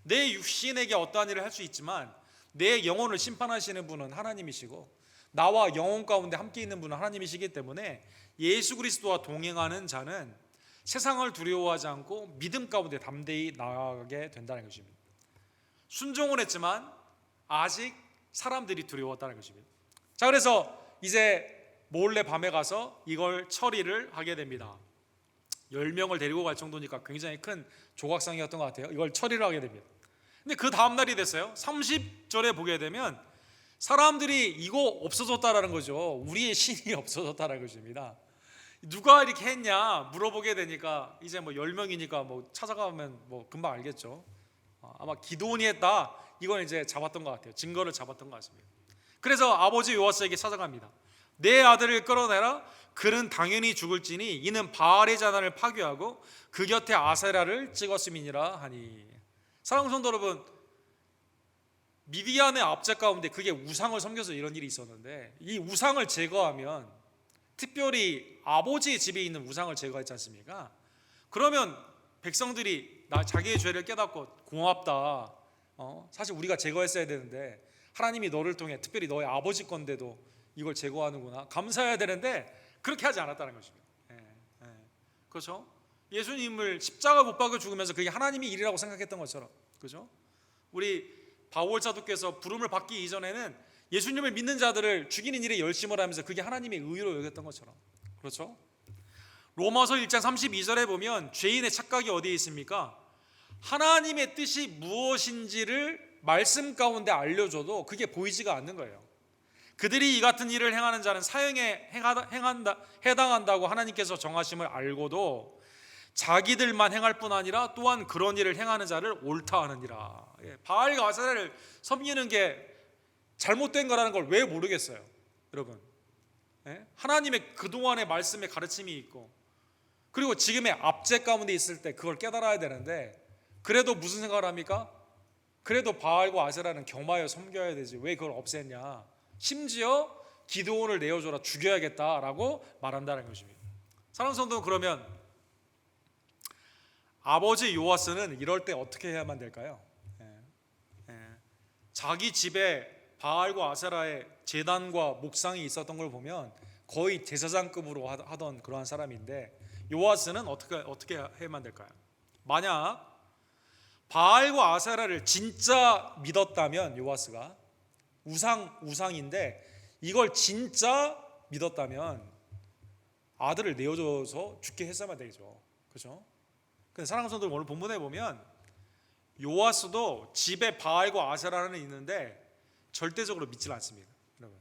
내 육신에게 어떠한 일을 할 수 있지만 내 영혼을 심판하시는 분은 하나님이시고 나와 영혼 가운데 함께 있는 분은 하나님이시기 때문에 예수 그리스도와 동행하는 자는 세상을 두려워하지 않고 믿음 가운데 담대히 나아가게 된다는 것입니다. 순종을 했지만 아직 사람들이 두려웠다는 것입니다. 자, 그래서 이제 몰래 밤에 가서 이걸 처리를 하게 됩니다. 10명을 데리고 갈 정도니까 굉장히 큰 조각상이었던 것 같아요. 이걸 처리를 하게 됩니다. 근데 그 다음 날이 됐어요. 30절에 보게 되면 사람들이 이거 없어졌다라는 거죠. 우리의 신이 없어졌다라는 것입니다. 누가 이렇게 했냐 물어보게 되니까 이제 뭐 10명이니까 뭐 찾아가면 뭐 금방 알겠죠. 아마 기드온이 했다, 이건 이제 잡았던 것 같아요. 증거를 잡았던 것 같습니다. 그래서 아버지 요아스에게 찾아갑니다. 내 아들을 끌어내라. 그는 당연히 죽을지니 이는 바알의 제단을 파괴하고 그 곁에 아세라를 찍었음이니라 하니. 사랑하는 성도 여러분, 미디안의 압제 가운데 그게 우상을 섬겨서 이런 일이 있었는데 이 우상을 제거하면, 특별히 아버지의 집에 있는 우상을 제거했지 않습니까? 그러면 백성들이 자기의 죄를 깨닫고 고맙다, 사실 우리가 제거했어야 되는데 하나님이 너를 통해 특별히 너의 아버지 건데도 이걸 제거하는구나, 감사해야 되는데 그렇게 하지 않았다는 것입니다. 그렇죠? 예수님을 십자가 못 박아 죽으면서 그게 하나님의 일이라고 생각했던 것처럼, 그렇죠? 우리 바울 사도께서 부름을 받기 이전에는 예수님을 믿는 자들을 죽이는 일에 열심을 하면서 그게 하나님의 의로 여겼던 것처럼, 그렇죠? 로마서 1장 32절에 보면 죄인의 착각이 어디에 있습니까? 하나님의 뜻이 무엇인지를 말씀 가운데 알려줘도 그게 보이지가 않는 거예요. 그들이 이 같은 일을 행하는 자는 사형에 해당한다고 하나님께서 정하심을 알고도 자기들만 행할 뿐 아니라 또한 그런 일을 행하는 자를 옳다 하느니라. 바알과 아세라를 섬기는 게 잘못된 거라는 걸 왜 모르겠어요, 여러분? 하나님의 그동안의 말씀의 가르침이 있고 그리고 지금의 압제 가운데 있을 때 그걸 깨달아야 되는데 그래도 무슨 생각을 합니까? 그래도 바알과 아세라는 겸하여 섬겨야 되지 왜 그걸 없앴냐, 심지어 기드온을 내어줘라, 죽여야겠다라고 말한다는 것입니다. 사랑하는 성도, 그러면 아버지 요아스는 이럴 때 어떻게 해야만 될까요? 자기 집에 바알과 아세라의 제단과 목상이 있었던 걸 보면 거의 제사장급으로 하던 그러한 사람인데 요아스는 어떻게 해야만 될까요? 만약 바알과 아세라를 진짜 믿었다면, 요아스가 우상인데 이걸 진짜 믿었다면 아들을 내어줘서 죽게 했어야만 되죠, 그렇죠? 근데 사랑하는 성도들, 오늘 본문에 보면 요아스도 집에 바알과 아세라는 있는데 절대적으로 믿지 않습니다. 여러분,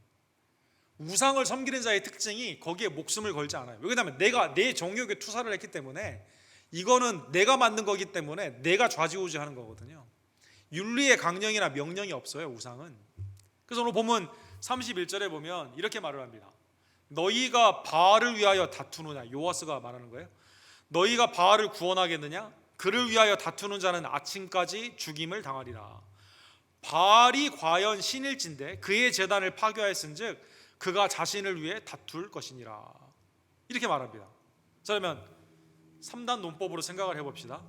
우상을 섬기는 자의 특징이 거기에 목숨을 걸지 않아요. 왜냐하면 내가 내 정욕에 투사를 했기 때문에, 이거는 내가 만든 거기 때문에 내가 좌지우지하는 거거든요. 윤리의 강령이나 명령이 없어요, 우상은. 그래서 오늘 본문 31절에 보면 이렇게 말을 합니다. 너희가 바알을 위하여 다투느냐, 요아스가 말하는 거예요. 너희가 바알을 구원하겠느냐? 그를 위하여 다투는 자는 아침까지 죽임을 당하리라. 바알이 과연 신일진데 그의 제단을 파괴하였은즉 그가 자신을 위해 다툴 것이니라. 이렇게 말합니다. 자, 그러면 3단 논법으로 생각을 해봅시다.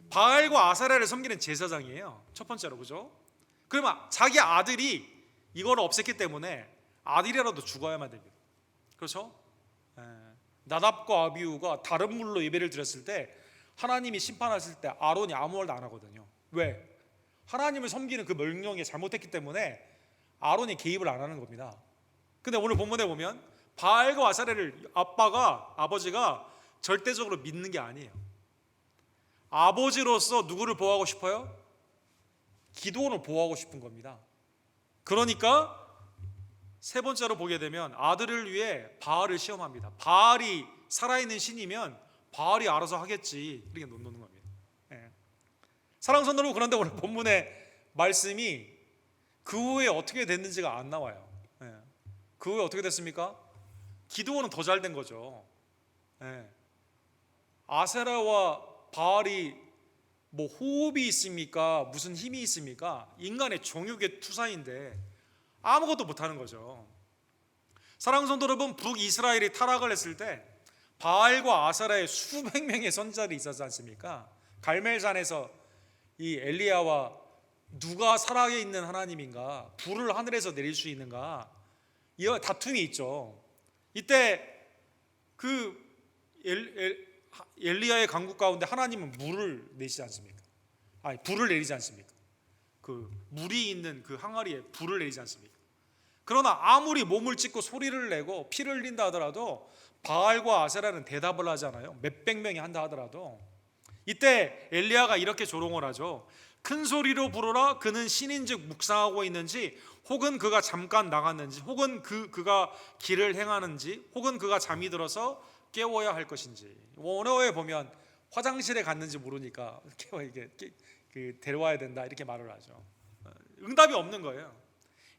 바알과 아세라를 섬기는 제사장이에요, 첫 번째로. 그죠? 그러면 자기 아들이 이걸 없앴기 때문에 아들이라도 죽어야만 됩니다. 그렇죠? 나답과 아비후가 다른 물로 예배를 드렸을 때 하나님이 심판하실 때 아론이 아무 말도 안 하거든요. 왜? 하나님을 섬기는 그 명령에 잘못했기 때문에 아론이 개입을 안 하는 겁니다. 근데 오늘 본문에 보면 바알과 아세라를 아버지가 절대적으로 믿는 게 아니에요. 아버지로서 누구를 보호하고 싶어요? 기드온을 보호하고 싶은 겁니다. 그러니까 세 번째로 보게 되면 아들을 위해 바알을 시험합니다. 바알이 살아있는 신이면 바알이 알아서 하겠지, 이렇게 놓는 겁니다. 사랑하는 성도 여러분, 그런데 오늘 본문의 말씀이 그 후에 어떻게 됐는지가 안 나와요. 그 후에 어떻게 됐습니까? 기드온은 더 잘 된 거죠. 아세라와 바알이 뭐 호흡이 있습니까? 무슨 힘이 있습니까? 인간의 정욕의 투사인데 아무것도 못하는 거죠. 사랑하는 성도 여러분, 북이스라엘이 타락을 했을 때 바알과 아세라의 수백 명의 선지자들이 있었지 않습니까? 갈멜산에서 이 엘리야와 누가 살아있는 하나님인가, 불을 하늘에서 내릴 수 있는가, 이 다툼이 있죠. 이때 그 엘리야의 강국 가운데 하나님은 물을 내시지 않습니까? 아니, 불을 내리지 않습니까? 그 물이 있는 그 항아리에 불을 내리지 않습니까? 그러나 아무리 몸을 찢고 소리를 내고 피를 흘린다 하더라도 바알과 아세라는 대답을 하잖아요. 몇백 명이 한다 하더라도. 이때 엘리야가 이렇게 조롱을 하죠. 큰 소리로 부르라. 그는 신인즉 묵상하고 있는지, 혹은 그가 잠깐 나갔는지, 혹은 그가 길을 행하는지, 혹은 그가 잠이 들어서 깨워야 할 것인지. 원어에 보면 화장실에 갔는지 모르니까 데려와야 된다, 이렇게 말을 하죠. 응답이 없는 거예요.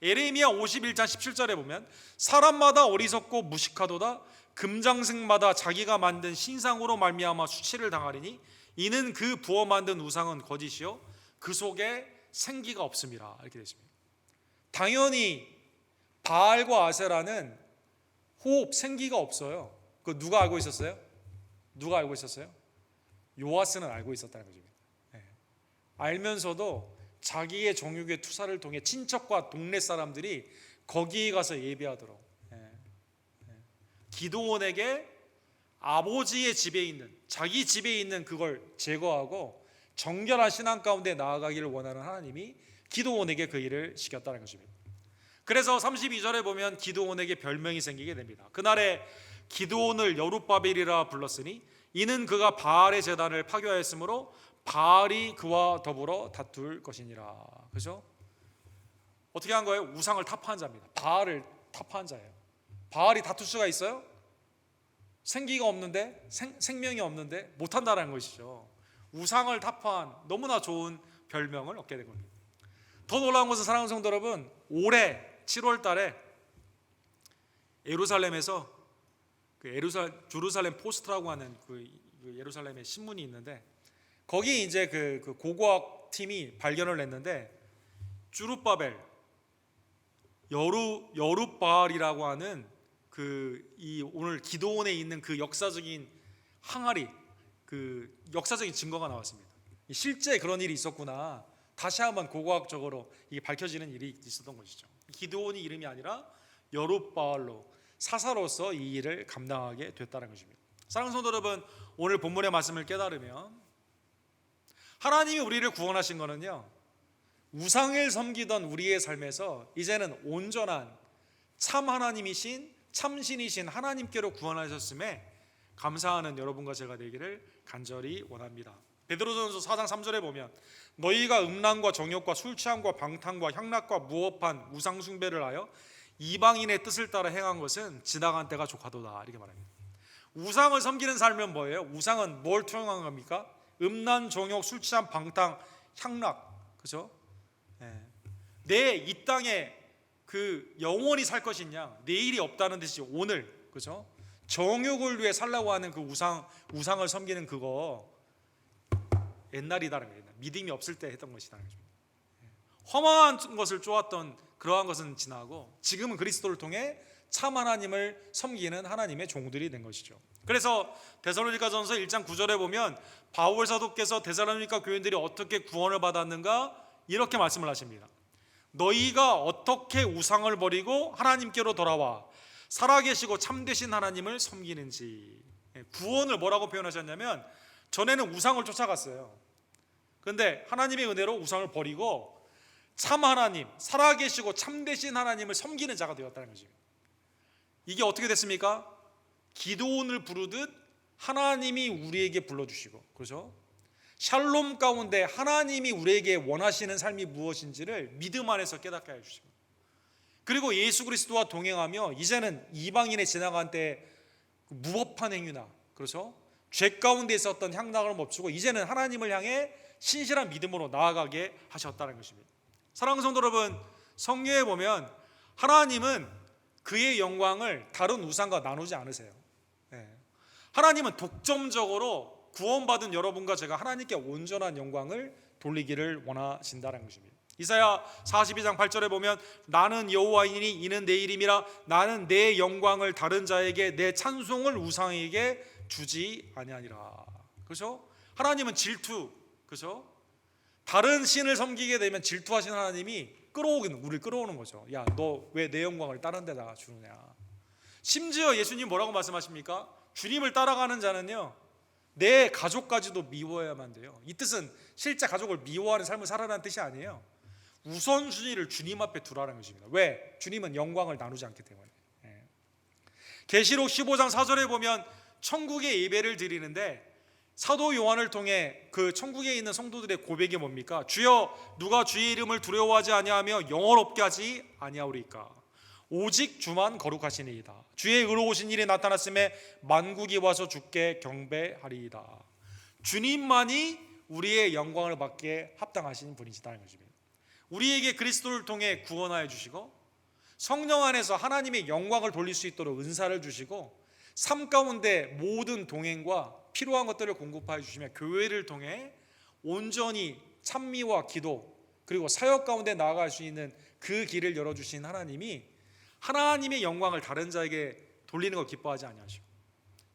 예레미야 51장 17절에 보면 사람마다 어리석고 무식하도다. 금장승마다 자기가 만든 신상으로 말미암아 수치를 당하리니 이는 그 부어 만든 우상은 거짓이요 그 속에 생기가 없음이라. 이렇게 되어 있습니다. 당연히 바알과 아세라는 호흡, 생기가 없어요. 그거 누가 알고 있었어요? 누가 알고 있었어요? 요아스는 알고 있었다는 거죠. 알면서도 자기의 정욕의 투사를 통해 친척과 동네 사람들이 거기에 가서 예배하도록, 기드온에게 아버지의 집에 있는, 자기 집에 있는 그걸 제거하고 정결한 신앙 가운데 나아가기를 원하는 하나님이 기드온에게 그 일을 시켰다는 것입니다. 그래서 32절에 보면 기드온에게 별명이 생기게 됩니다. 그날에 기드온을 여룻바벨이라 불렀으니 이는 그가 바알의 제단을 파괴하였으므로 바알이 그와 더불어 다툴 것이니라. 그죠? 어떻게 한 거예요? 우상을 타파한 자입니다. 바알을 타파한 자예요. 바알이 다툴 수가 있어요? 생기가 없는데, 생명이 없는데 못한다는 것이죠. 우상을 타파한 너무나 좋은 별명을 얻게 된 겁니다. 더 놀라운 것은 사랑하는 성도 여러분, 올해 7월 달에 예루살렘에서 제루살렘 포스트라고 하는 그 예루살렘의 신문이 있는데, 거기 이제 그 고고학 팀이 발견을 했는데, 주룻바벨, 여룻바알이라고 하는 이 오늘 기도원에 있는 그 역사적인 항아리, 그 역사적인 증거가 나왔습니다. 실제 그런 일이 있었구나, 다시 한번 고고학적으로 이게 밝혀지는 일이 있었던 것이죠. 기드온이 이름이 아니라 여룻바알로, 사사로서 이 일을 감당하게 됐다는 것입니다. 사랑하는 성도 여러분, 오늘 본문의 말씀을 깨달으면 하나님이 우리를 구원하신 것은요, 우상을 섬기던 우리의 삶에서 이제는 온전한 참 하나님이신, 참신이신 하나님께로 구원하셨음에 감사하는 여러분과 제가 되기를 간절히 원합니다. 베드로전서 4장 3절에 보면 너희가 음란과 정욕과 술 취함과 방탕과 향락과 무업한 우상 숭배를 하여 이방인의 뜻을 따라 행한 것은 지나간 때가 족하도다 이렇게 말합니다. 우상을 섬기는 삶은 뭐예요? 우상은 뭘 투영한 겁니까? 음란, 정욕, 술 취한, 방탕, 향락, 그죠? 내 이 땅에 그 영원히 살 것이냐, 내일이 없다는 듯이 오늘, 그죠? 정욕을 위해 살라고 하는 그 우상을 섬기는 그거 옛날이다는 거예요. 믿음이 없을 때 했던 것이다는 거죠. 험한 것을 쫓았던 그러한 것은 지나고 지금은 그리스도를 통해 참 하나님을 섬기는 하나님의 종들이 된 것이죠. 그래서 데살로니가전서 1장 9절에 보면 바울 사도께서 데살로니가 교인들이 어떻게 구원을 받았는가 이렇게 말씀을 하십니다. 너희가 어떻게 우상을 버리고 하나님께로 돌아와 살아계시고 참되신 하나님을 섬기는지. 구원을 뭐라고 표현하셨냐면 전에는 우상을 쫓아갔어요. 그런데 하나님의 은혜로 우상을 버리고 참 하나님, 살아계시고 참되신 하나님을 섬기는 자가 되었다는 거죠. 이게 어떻게 됐습니까? 기도원을 부르듯 하나님이 우리에게 불러주시고, 그렇죠? 샬롬 가운데 하나님이 우리에게 원하시는 삶이 무엇인지를 믿음 안에서 깨닫게 해주시고, 그리고 예수 그리스도와 동행하며 이제는 이방인의 지나간 때 무법한 행위나, 그렇죠? 죄 가운데 있었던 향락을 멈추고 이제는 하나님을 향해 신실한 믿음으로 나아가게 하셨다는 것입니다. 사랑하는 성도 여러분, 성경에 보면 하나님은 그의 영광을 다른 우상과 나누지 않으세요. 하나님은 독점적으로 구원받은 여러분과 제가 하나님께 온전한 영광을 돌리기를 원하신다는 것입니다. 이사야 42장 8절에 보면 나는 여호와이니 이는 내 이름이라 나는 내 영광을 다른 자에게 내 찬송을 우상에게 주지 아니하니라. 그렇죠? 하나님은 질투, 그렇죠? 다른 신을 섬기게 되면 질투하시는 하나님이 우리를 끌어오는 거죠. 야, 너 왜 내 영광을 다른 데다 주느냐. 심지어 예수님 뭐라고 말씀하십니까? 주님을 따라가는 자는요 내 가족까지도 미워해야만 돼요. 이 뜻은 실제 가족을 미워하는 삶을 살아라는 뜻이 아니에요. 우선순위를 주님 앞에 두라는 것입니다. 왜? 주님은 영광을 나누지 않기 때문에. 계시록 15장 4절에 보면 천국의 예배를 드리는데 사도 요한을 통해 그 천국에 있는 성도들의 고백이 뭡니까? 주여 누가 주의 이름을 두려워하지 아니하며 영원롭게 하지 아니하오리까? 오직 주만 거룩하시니이다. 주의 의로우신 일이 나타났음에 만국이 와서 주께 경배하리이다. 주님만이 우리의 영광을 받게 합당하신 분이시다는 것입니다. 우리에게 그리스도를 통해 구원하여 주시고 성령 안에서 하나님의 영광을 돌릴 수 있도록 은사를 주시고 삶 가운데 모든 동행과 필요한 것들을 공급하여 주시며 교회를 통해 온전히 찬미와 기도 그리고 사역 가운데 나아갈 수 있는 그 길을 열어주신 하나님이 하나님의 영광을 다른 자에게 돌리는 걸 기뻐하지 아니하시고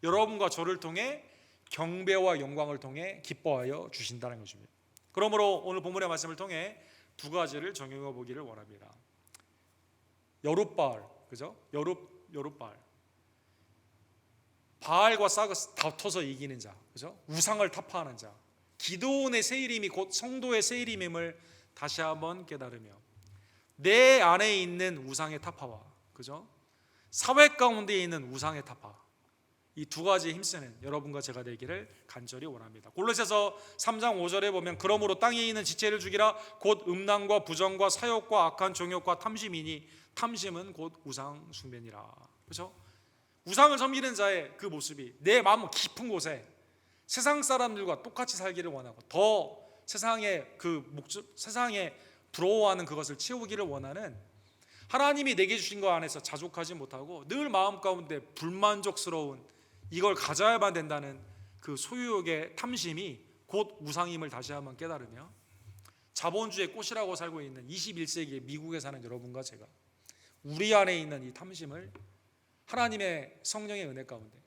여러분과 저를 통해 경배와 영광을 통해 기뻐하여 주신다는 것입니다. 그러므로 오늘 본문의 말씀을 통해 두 가지를 적용해 보기를 원합니다. 여룻바알, 그죠? 여룻바알, 바알과 싹을 다퉈서 이기는 자, 그죠? 우상을 타파하는 자, 기도원의 새 이름이 곧 성도의 새 이름임을 다시 한번 깨달으며 내 안에 있는 우상의 타파와, 그죠? 사회 가운데 있는 우상의 타파, 이 두 가지에 힘쓰는 여러분과 제가 되기를 간절히 원합니다. 골로새서 3장 5절에 보면 그러므로 땅에 있는 지체를 죽이라 곧 음란과 부정과 사욕과 악한 정욕과 탐심이니 탐심은 곧 우상 숭배니라. 그렇죠? 우상을 섬기는 자의 그 모습이 내 마음 깊은 곳에 세상 사람들과 똑같이 살기를 원하고 더 세상에 세상에 부러워하는 그것을 채우기를 원하는 하나님이 내게 주신 것 안에서 자족하지 못하고 늘 마음 가운데 불만족스러운 이걸 가져야만 된다는 그 소유욕의 탐심이 곧 우상임을 다시 한번 깨달으며 자본주의의 꽃이라고 살고 있는 21세기 미국에 사는 여러분과 제가 우리 안에 있는 이 탐심을 하나님의 성령의 은혜 가운데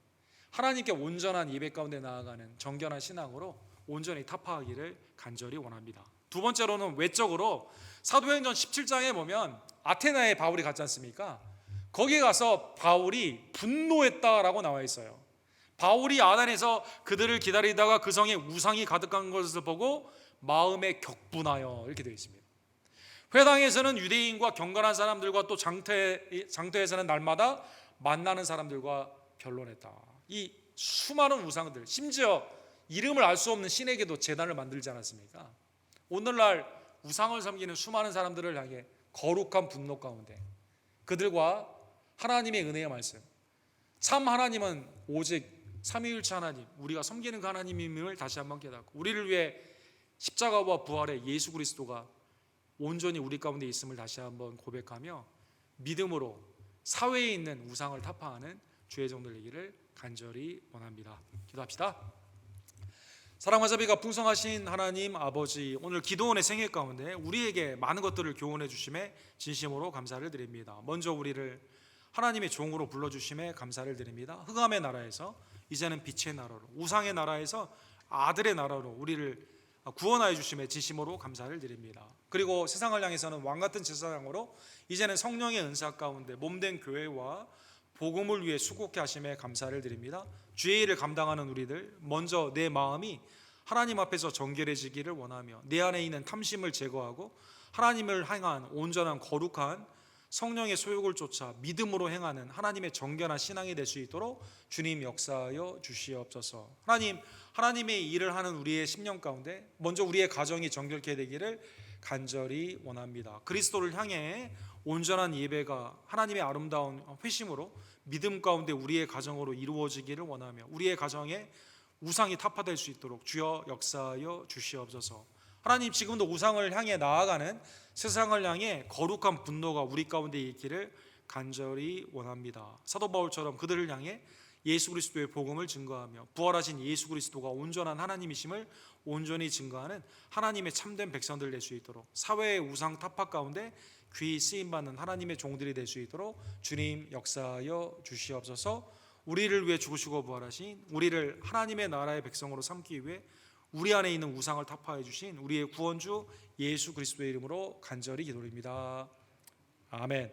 하나님께 온전한 예배 가운데 나아가는 정결한 신앙으로 온전히 타파하기를 간절히 원합니다. 두 번째로는 외적으로 사도행전 17장에 보면 아테나에 바울이 갔지 않습니까? 거기에 가서 바울이 분노했다라고 나와 있어요. 바울이 아단에서 그들을 기다리다가 그 성에 우상이 가득한 것을 보고 마음에 격분하여 이렇게 되어 있습니다. 회당에서는 유대인과 경건한 사람들과 또 장터에서는 날마다 만나는 사람들과 변론했다. 이 수많은 우상들, 심지어 이름을 알 수 없는 신에게도 제단을 만들지 않았습니까? 오늘날 우상을 섬기는 수많은 사람들을 향해 거룩한 분노 가운데 그들과 하나님의 은혜의 말씀, 참 하나님은 오직 삼위일체 하나님, 우리가 섬기는 그 하나님임을 다시 한번 깨닫고, 우리를 위해 십자가와 부활의 예수 그리스도가 온전히 우리 가운데 있음을 다시 한번 고백하며 믿음으로 사회에 있는 우상을 타파하는 주의 종들 되기를 간절히 원합니다. 기도합시다. 사랑과 자비가 풍성하신 하나님 아버지, 오늘 기도원의 생애 가운데 우리에게 많은 것들을 교훈해 주심에 진심으로 감사를 드립니다. 먼저 우리를 하나님의 종으로 불러주심에 감사를 드립니다. 흑암의 나라에서 이제는 빛의 나라로, 우상의 나라에서 아들의 나라로 우리를 구원하여 주심에 진심으로 감사를 드립니다. 그리고 세상을 향해서는 왕같은 제사장으로 이제는 성령의 은사 가운데 몸된 교회와 복음을 위해 수고케 하심에 감사를 드립니다. 주의 일을 감당하는 우리들, 먼저 내 마음이 하나님 앞에서 정결해지기를 원하며 내 안에 있는 탐심을 제거하고 하나님을 향한 온전한 거룩한 성령의 소욕을 쫓아 믿음으로 행하는 하나님의 정결한 신앙이 될 수 있도록 주님 역사하여 주시옵소서. 하나님의 일을 하는 우리의 심령 가운데 먼저 우리의 가정이 정결케 되기를 간절히 원합니다. 그리스도를 향해 온전한 예배가 하나님의 아름다운 회심으로 믿음 가운데 우리의 가정으로 이루어지기를 원하며 우리의 가정에 우상이 타파될 수 있도록 주여 역사하여 주시옵소서. 하나님, 지금도 우상을 향해 나아가는 세상을 향해 거룩한 분노가 우리 가운데 있기를 간절히 원합니다. 사도 바울처럼 그들을 향해 예수 그리스도의 복음을 증거하며 부활하신 예수 그리스도가 온전한 하나님이심을 온전히 증거하는 하나님의 참된 백성들 될 수 있도록 사회의 우상 타파 가운데 귀히 쓰임받는 하나님의 종들이 될 수 있도록 주님 역사하여 주시옵소서. 우리를 위해 죽으시고 부활하신 우리를 하나님의 나라의 백성으로 삼기 위해 우리 안에 있는 우상을 타파해 주신 우리의 구원주 예수 그리스도의 이름으로 간절히 기도드립니다. 아멘.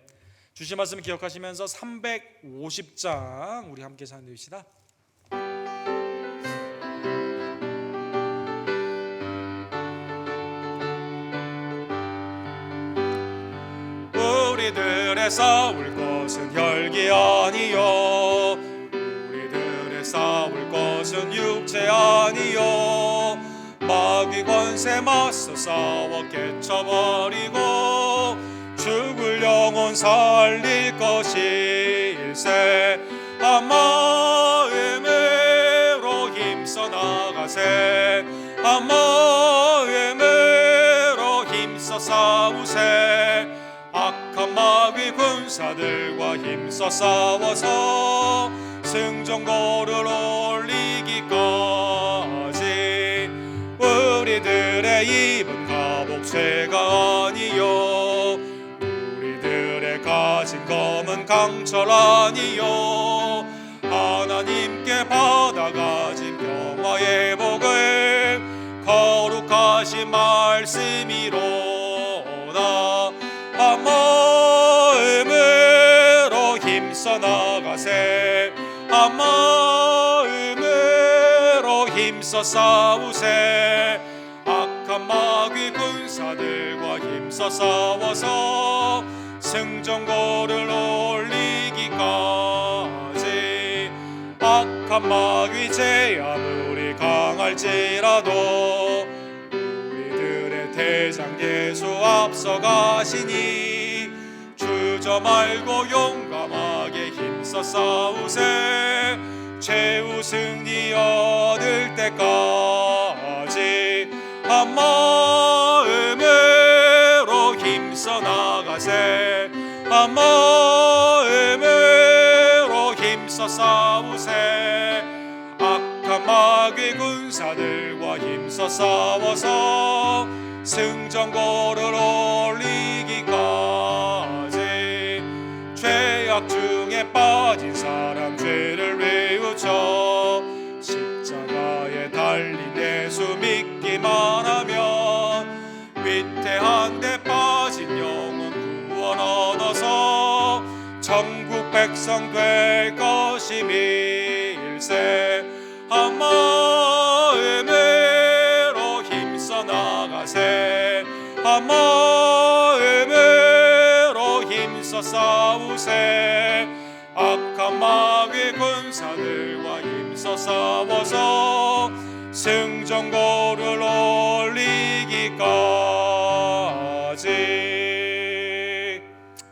주신 말씀 기억하시면서 350장 우리 함께 찬양합시다. 우리들의 싸울 것은 혈기 아니요, 우리들의 싸울 것은 육체 아니요, 마귀 권세 맞서 싸워 깨쳐버리고 죽을 영혼 살릴 것일세. 한 마음으로 힘써 나가세, 한 마음으로 힘써 싸우세. 악한 마귀 군사들과 힘써 싸워서 승전거를 올리기까지. 우리들의 입은 갑옷쇠가 아니요, 우리들의 가진 검은 강철 아니요, 하나님께 받아가진 평화의 복을 거룩하신 말씀이로다. 한 마음으로 힘써 나가세, 한 마음으로 힘써 싸우세. 악한 마귀 군사들과 힘써 싸워서 승전거를 올리기까지. 악한 마귀 제 아무리 강할지라도 우리들의 대장 예수 앞서가시니 주저 말고 용감하게 힘써 싸우세. 최후 승리 얻을 때까지 한 마음으로 힘써 나가세, 한 마음으로 힘써 싸우세. 악한 마귀 군사들과 힘써 싸워서 승전거를 올리기까지. 죄악 중에 빠진 사람 죄를 외우쳐 십자가에 달린 예수 믿기만 하면 위태한 데 빠진 영혼 구원 얻어서 천국 백성 될 것임일세. 한 마음으로 힘써 나가세, 한 마음으로 힘써 싸우세. 악한 마귀 군사들과 힘써 싸워서 승전거를 올리기까지.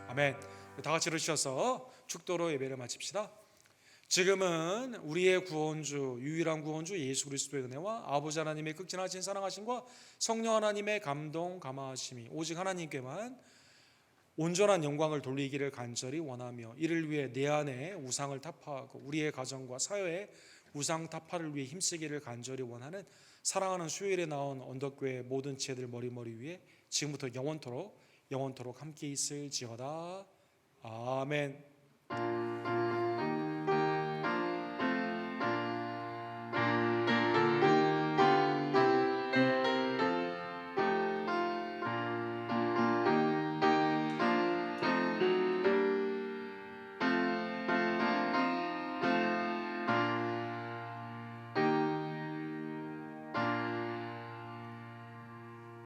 아멘. 다 같이 일으키셔서 축도로 예배를 마칩시다. 지금은 우리의 구원주, 유일한 구원주 예수 그리스도의 은혜와 아버지 하나님의 극진하신 사랑하심과 성령 하나님의 감동 감화하심이 오직 하나님께만 온전한 영광을 돌리기를 간절히 원하며, 이를 위해 내 안에 우상을 타파하고 우리의 가정과 사회에 우상 타파를 위해 힘쓰기를 간절히 원하는 사랑하는 수요일에 나온 언덕교회 모든 지혜들 머리머리 위에 지금부터 영원토록 함께 있을지어다. 아멘.